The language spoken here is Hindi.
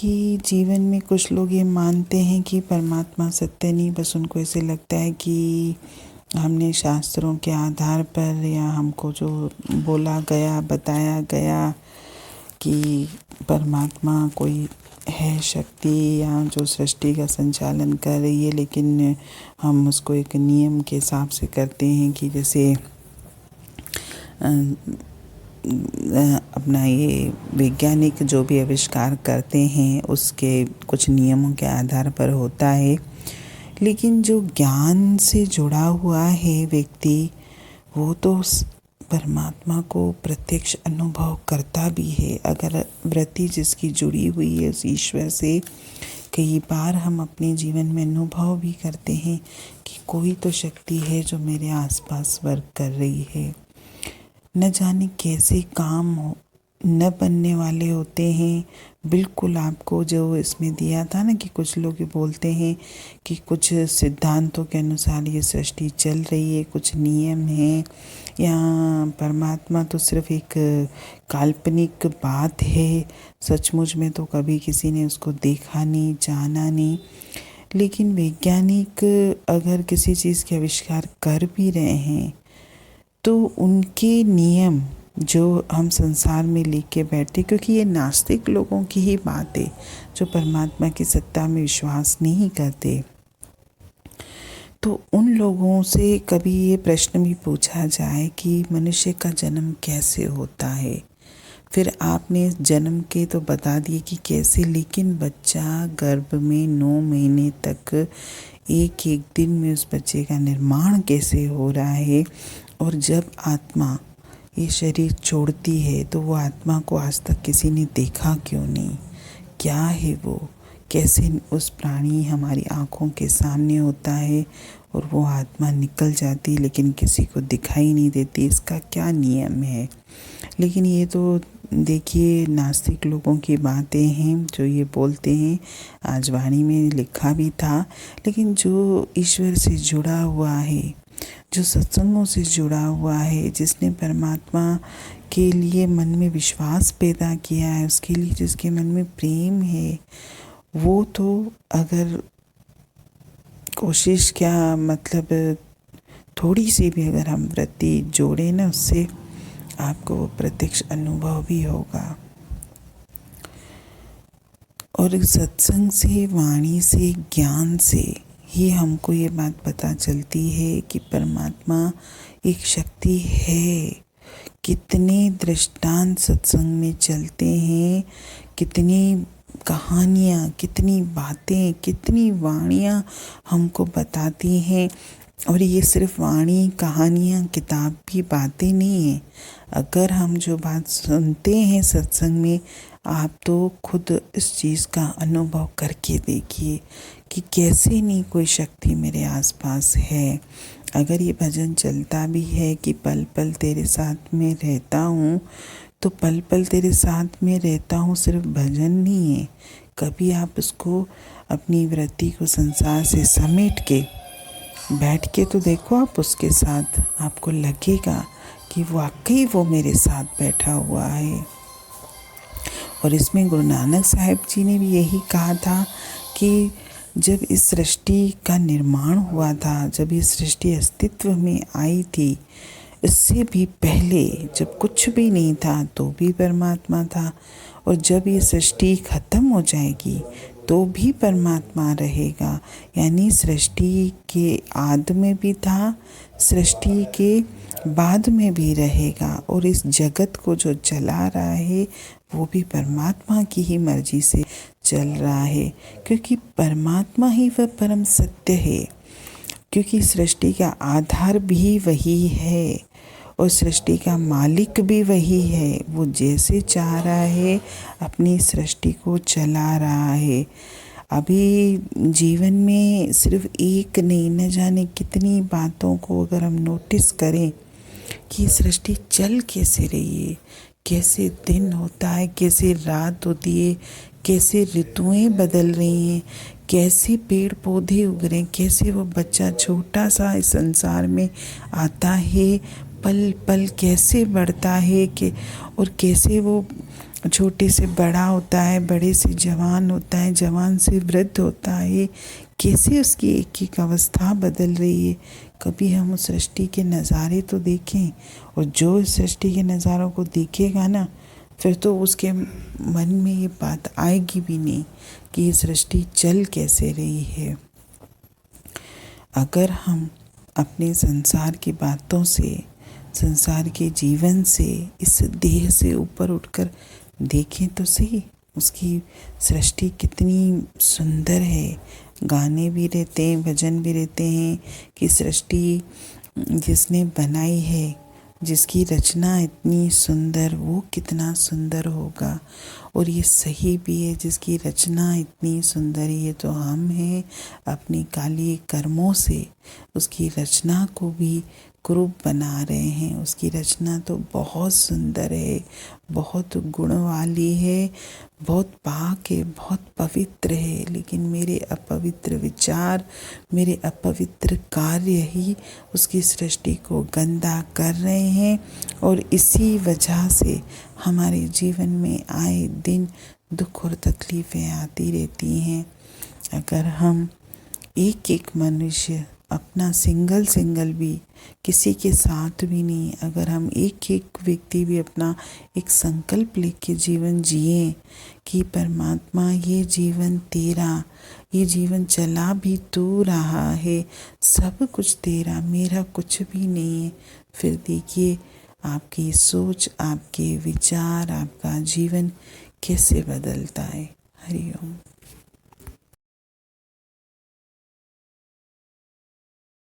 कि जीवन में कुछ लोग ये मानते हैं कि परमात्मा सत्य नहीं, बस उनको ऐसे लगता है कि हमने शास्त्रों के आधार पर या हमको जो बोला गया बताया गया कि परमात्मा कोई है शक्ति या जो सृष्टि का संचालन कर रही है, लेकिन हम उसको एक नियम के हिसाब से करते हैं कि जैसे अपना ये वैज्ञानिक जो भी आविष्कार करते हैं उसके कुछ नियमों के आधार पर होता है। लेकिन जो ज्ञान से जुड़ा हुआ है व्यक्ति, वो तो परमात्मा को प्रत्यक्ष अनुभव करता भी है। अगर वृत्ति जिसकी जुड़ी हुई है उस ईश्वर से, कई बार हम अपने जीवन में अनुभव भी करते हैं कि कोई तो शक्ति है जो मेरे आसपास वर्क कर रही है। न जाने कैसे काम न बनने वाले होते हैं। बिल्कुल आपको जो इसमें दिया था ना कि कुछ लोग बोलते हैं कि कुछ सिद्धांतों के अनुसार ये सृष्टि चल रही है, कुछ नियम हैं, या परमात्मा तो सिर्फ एक काल्पनिक बात है, सचमुच में तो कभी किसी ने उसको देखा नहीं, जाना नहीं। लेकिन वैज्ञानिक अगर किसी चीज़ के आविष्कार कर भी रहे हैं तो उनके नियम जो हम संसार में लेके बैठते, क्योंकि ये नास्तिक लोगों की ही बात है जो परमात्मा की सत्ता में विश्वास नहीं करते, तो उन लोगों से कभी ये प्रश्न भी पूछा जाए कि मनुष्य का जन्म कैसे होता है। फिर आपने जन्म के तो बता दिए कि कैसे, लेकिन बच्चा गर्भ में 9 महीने तक एक एक दिन में उस बच्चे का निर्माण कैसे हो रहा है, और जब आत्मा ये शरीर छोड़ती है तो वो आत्मा को आज तक किसी ने देखा क्यों नहीं, क्या है वो, कैसे उस प्राणी हमारी आँखों के सामने होता है और वो आत्मा निकल जाती लेकिन किसी को दिखाई नहीं देती, इसका क्या नियम है। लेकिन ये तो देखिए नास्तिक लोगों की बातें हैं जो ये बोलते हैं, आज वाणी में लिखा भी था। लेकिन जो ईश्वर से जुड़ा हुआ है, जो सत्संगों से जुड़ा हुआ है, जिसने परमात्मा के लिए मन में विश्वास पैदा किया है, उसके लिए जिसके मन में प्रेम है, वो तो अगर कोशिश क्या मतलब थोड़ी सी भी अगर हम वृत्ति जोड़े ना उससे, आपको वो प्रत्यक्ष अनुभव भी होगा। और सत्संग से, वाणी से, ज्ञान से ही हमको ये बात पता चलती है कि परमात्मा एक शक्ति है। कितने दृष्टांत सत्संग में चलते हैं, कितनी कहानियाँ, कितनी बातें, कितनी वाणियाँ हमको बताती हैं। और ये सिर्फ वाणी, कहानियाँ, किताब की बातें नहीं हैं। अगर हम जो बात सुनते हैं सत्संग में, आप तो खुद इस चीज़ का अनुभव करके देखिए कि कैसे नहीं कोई शक्ति मेरे आसपास है। अगर ये भजन चलता भी है कि पल पल तेरे साथ में रहता हूँ, तो पल पल तेरे साथ में रहता हूँ सिर्फ भजन नहीं है। कभी आप उसको अपनी वृत्ति को संसार से समेट के बैठ के तो देखो, आप उसके साथ, आपको लगेगा कि वाकई वो मेरे साथ बैठा हुआ है। और इसमें गुरु नानक साहिब जी ने भी यही कहा था कि जब इस सृष्टि का निर्माण हुआ था, जब ये सृष्टि अस्तित्व में आई थी, इससे भी पहले जब कुछ भी नहीं था तो भी परमात्मा था, और जब ये सृष्टि खत्म हो जाएगी तो भी परमात्मा रहेगा। यानी सृष्टि के आदि में भी था, सृष्टि के बाद में भी रहेगा, और इस जगत को जो चला रहा है वो भी परमात्मा की ही मर्जी से चल रहा है, क्योंकि परमात्मा ही वह परम सत्य है। क्योंकि सृष्टि का आधार भी वही है और सृष्टि का मालिक भी वही है। वो जैसे चाह रहा है अपनी सृष्टि को चला रहा है। अभी जीवन में सिर्फ एक नहीं, न जाने कितनी बातों को अगर हम नोटिस करें कि सृष्टि चल कैसे रही है, कैसे दिन होता है, कैसे रात होती है, कैसे ऋतुएं बदल रही हैं, कैसे पेड़ पौधे उग रहे हैं, कैसे वो बच्चा छोटा सा इस संसार में आता है, पल पल कैसे बढ़ता है, और कैसे वो छोटे से बड़ा होता है, बड़े से जवान होता है, जवान से वृद्ध होता है। कैसे उसकी एक एक अवस्था बदल रही है। कभी हम उस सृष्टि के नज़ारे तो देखें, और जो इस सृष्टि के नज़ारों को देखेगा ना, फिर तो उसके मन में ये बात आएगी भी नहीं कि ये सृष्टि चल कैसे रही है। अगर हम अपने संसार की बातों से, संसार के जीवन से, इस देह से ऊपर उठकर देखें तो सही, उसकी सृष्टि कितनी सुंदर है। गाने भी रहते हैं, भजन भी रहते हैं कि सृष्टि जिसने बनाई है, जिसकी रचना इतनी सुंदर, वो कितना सुंदर होगा। और ये सही भी है, जिसकी रचना इतनी सुंदर है, ये तो हम हैं अपनी काली कर्मों से उसकी रचना को भी कुरूप बना रहे हैं। उसकी रचना तो बहुत सुंदर है, बहुत गुण वाली है, बहुत पाक है, बहुत पवित्र है। लेकिन मेरे अपवित्र विचार, मेरे अपवित्र कार्य ही उसकी सृष्टि को गंदा कर रहे हैं। और इसी वजह से हमारे जीवन में आए दिन दुख और तकलीफ़ें आती रहती हैं। अगर हम एक एक मनुष्य अपना सिंगल भी, किसी के साथ भी नहीं, अगर हम एक एक व्यक्ति भी अपना एक संकल्प लेके जीवन जिए कि परमात्मा ये जीवन तेरा, ये जीवन चला भी तू रहा है, सब कुछ तेरा, मेरा कुछ भी नहीं है, फिर देखिए आपकी सोच, आपके विचार, आपका जीवन कैसे बदलता है। हरि ओम।